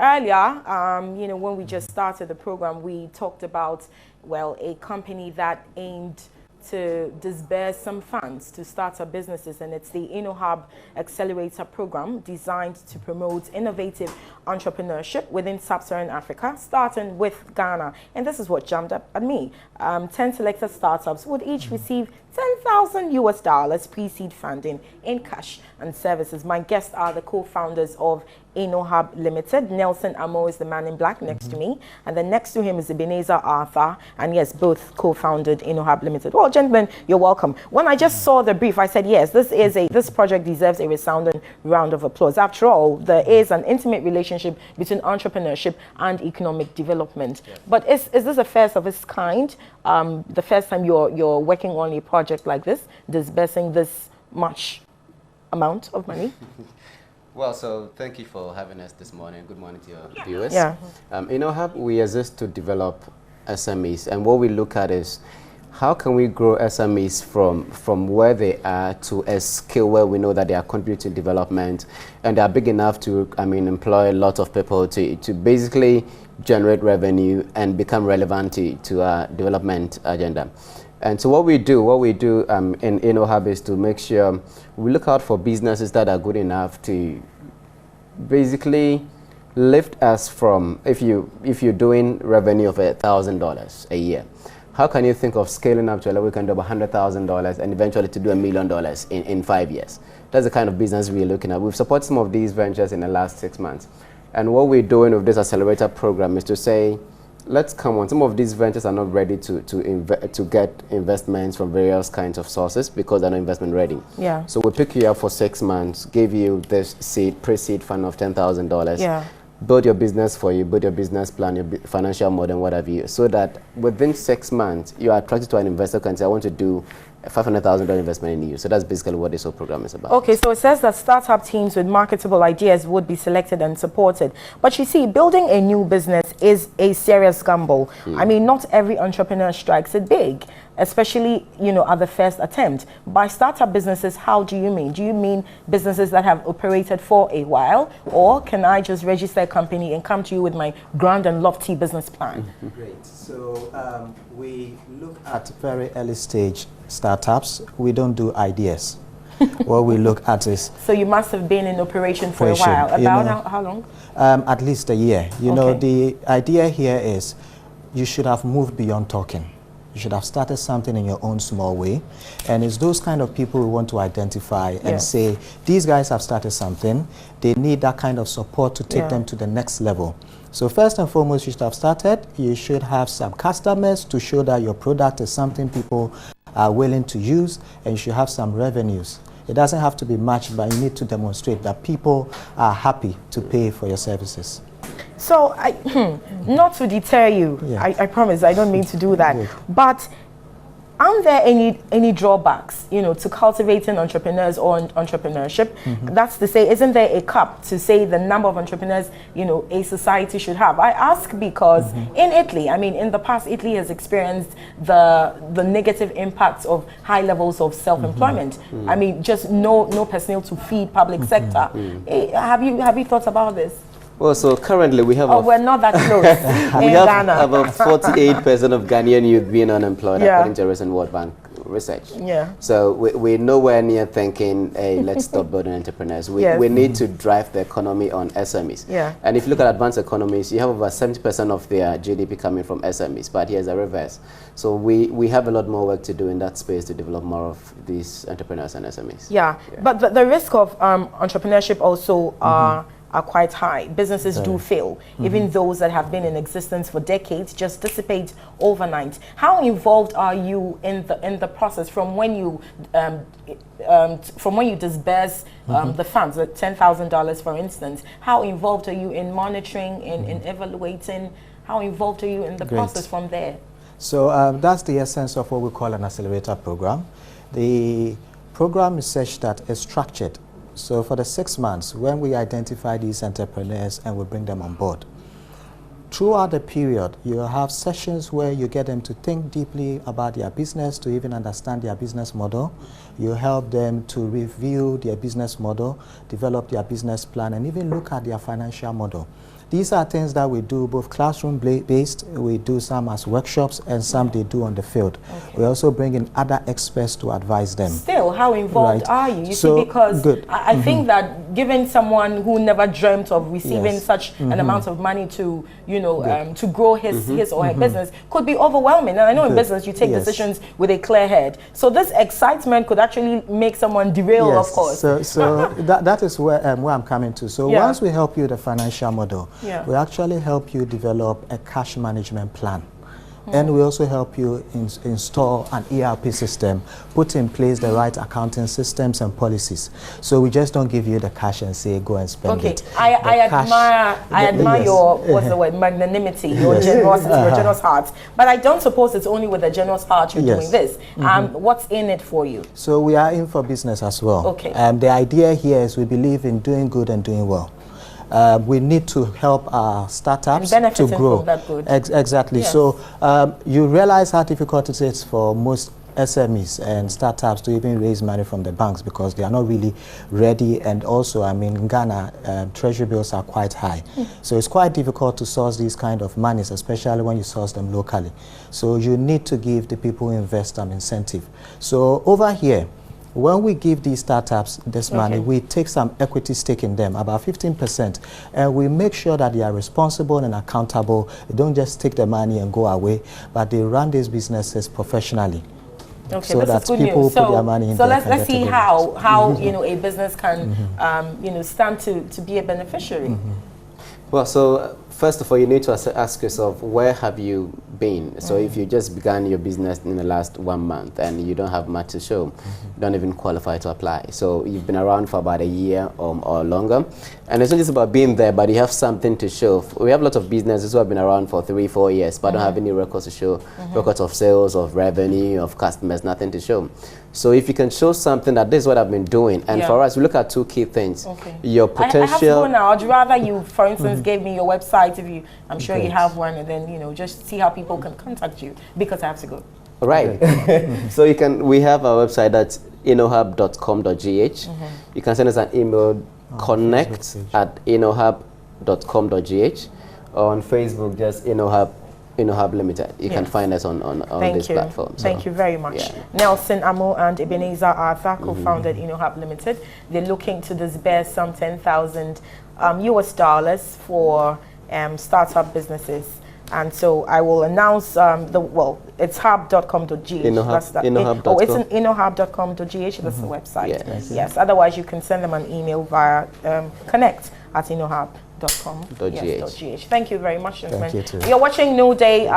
earlier, when we just started the program, we talked about, well, a company that aimed to disburse some funds to startup businesses, and it's the InnoHub Accelerator Program designed to promote innovative entrepreneurship within sub-Saharan Africa, starting with Ghana. And this is what jumped up at me. 10 selected startups would each receive $10,000 pre-seed funding in cash and services. My guests are the co-founders of InnoHub Limited. Nelson Amo is the man in black next to me, and then next to him is Ebenezer Arthur, and yes, both co-founded InnoHub Limited. Well, gentlemen, you're welcome. When I just saw the brief, I said, yes, this project deserves a resounding round of applause. After all, there is an intimate relationship between entrepreneurship and economic development. Yeah. But is this a first of its kind? The first time you're working on a project like this, disbursing this much amount of money? Well, so thank you for having us this morning. Good morning to your viewers. Yeah. InnoHub, we exist to develop SMEs, and what we look at is how can we grow SMEs from where they are to a scale where we know that they are contributing to development and they are big enough to, employ a lot of people to basically generate revenue and become relevant to our development agenda. And so what we do in InnoHub is to make sure we look out for businesses that are good enough to basically lift us from, if you're doing revenue of $1,000 a year, how can you think of scaling up to a level we can do $100,000 and eventually to do $1 million in 5 years? That's the kind of business we're looking at. We've supported some of these ventures in the last 6 months. And what we're doing with this accelerator program is to say, let's come on. Some of these ventures are not ready to get investments from various kinds of sources because they're not investment ready. Yeah. So we pick you up for 6 months, give you this pre-seed fund of $10,000. Yeah. Build your business for you, build your business plan, your financial model, and what have you, so that within 6 months you are attracted to an investor who can say, I want to do a $500,000 investment in you. So that's basically what this whole program is about. Okay, so it says that startup teams with marketable ideas would be selected and supported. But you see, building a new business is a serious gamble. Not every entrepreneur strikes it big, especially, at the first attempt. By startup businesses, how do you mean? Do you mean businesses that have operated for a while? Or can I just register a company and come to you with my grand and lofty business plan? Great. So we look at very early stage startups. We don't do ideas. What we look at is... So you must have been in operation for a while. About how long? At least a year. You know, the idea here is you should have moved beyond talking. You should have started something in your own small way. And it's those kind of people we want to identify and say, these guys have started something. They need that kind of support to take them to the next level. So first and foremost, you should have started. You should have some customers to show that your product is something people are willing to use, and you should have some revenues. It doesn't have to be much, but you need to demonstrate that people are happy to pay for your services. So, not to deter you, I promise, I don't mean to do that, but aren't there any drawbacks, to cultivating entrepreneurs or entrepreneurship? That's to say, isn't there a cap to say the number of entrepreneurs, a society should have? I ask because in Italy, in the past, Italy has experienced the negative impacts of high levels of self-employment. Just no personnel to feed public sector. Have you thought about this? Well, so currently we have... we're not that close we have Ghana. About 48% of Ghanaian youth being unemployed, according to recent World Bank research. So we're nowhere near thinking, hey, let's stop building entrepreneurs. We need to drive the economy on SMEs. And if you look at advanced economies, you have over 70% of their GDP coming from SMEs, but here's a reverse. So we have a lot more work to do in that space to develop more of these entrepreneurs and SMEs. But the risk of entrepreneurship also are quite high. Businesses do fail. Even those that have been in existence for decades just dissipate overnight. How involved are you in the process from when you disburse the funds, the $10,000 for instance? How involved are you in monitoring, in evaluating? How involved are you in the process from there? So that's the essence of what we call an accelerator program. The program is such that it's structured. So for the 6 months, when we identify these entrepreneurs and we bring them on board, throughout the period, you have sessions where you get them to think deeply about their business, to even understand their business model. You help them to review their business model, develop their business plan, and even look at their financial model. These are things that we do both classroom-based, we do some as workshops, and some they do on the field. Okay. We also bring in other experts to advise them. Still, how involved are you? You see, because I think that giving someone who never dreamt of receiving such an amount of money to, you know, to grow his or her business could be overwhelming. And I know in business you take decisions with a clear head. So this excitement could actually make someone derail, of course. So that is where I'm coming to. So once we help you with the financial model, we actually help you develop a cash management plan. And we also help you install an ERP system, put in place the right accounting systems and policies. So we just don't give you the cash and say, go and spend it. I admire your, what's the word, magnanimity, your generosity, your generous heart. But I don't suppose it's only with a generous heart you're doing this. What's in it for you? So we are in for business as well. Okay. The idea here is we believe in doing good and doing well. We need to help our startups to grow. From that good. Exactly. Yes. So you realize how difficult it is for most SMEs and startups to even raise money from the banks because they are not really ready. And also, I mean, in Ghana, treasury bills are quite high. So it's quite difficult to source these kind of monies, especially when you source them locally. So you need to give the people who invest some incentive. So over here, when we give these startups this money, we take some equity stake in them, about 15%, and we make sure that they are responsible and accountable. They don't just take the money and go away, but they run these businesses professionally. Okay, so that people put their money in. So let's see how you know, a business can you know, stand to be a beneficiary. Well, so first of all, you need to ask yourself, where have you been? So if you just began your business in the last 1 month and you don't have much to show, you don't even qualify to apply. So you've been around for about a year or longer. And it's not just about being there, but you have something to show. We have lots of businesses who have been around for 3-4 years, but don't have any records to show, records of sales, of revenue, of customers, nothing to show. So if you can show something that this is what I've been doing, and for us, we look at 2 key things. Your potential. I have to go now. I'd rather you, for instance, gave me your website. If you, I'm sure you have one, and then, you know, just see how people can contact you, because I have to go. All right. So you can. We have our website, that's innohub.com.gh. You can send us an email, connect@innohub.com.gh, or on Facebook, just InnoHub Limited. You can find us on this platform. So. Thank you very much. Nelson Amo and Ebenezer Arthur co-founded InnoHub Limited. They're looking to disburse some 10,000 US dollars for startup businesses. And so I will announce it's hub.com.gh. It's in innohub.com.gh. That's the website. Yes. Otherwise, you can send them an email via connect@innohub.com.gh. Thank you very much, gentlemen. You're watching NewDay.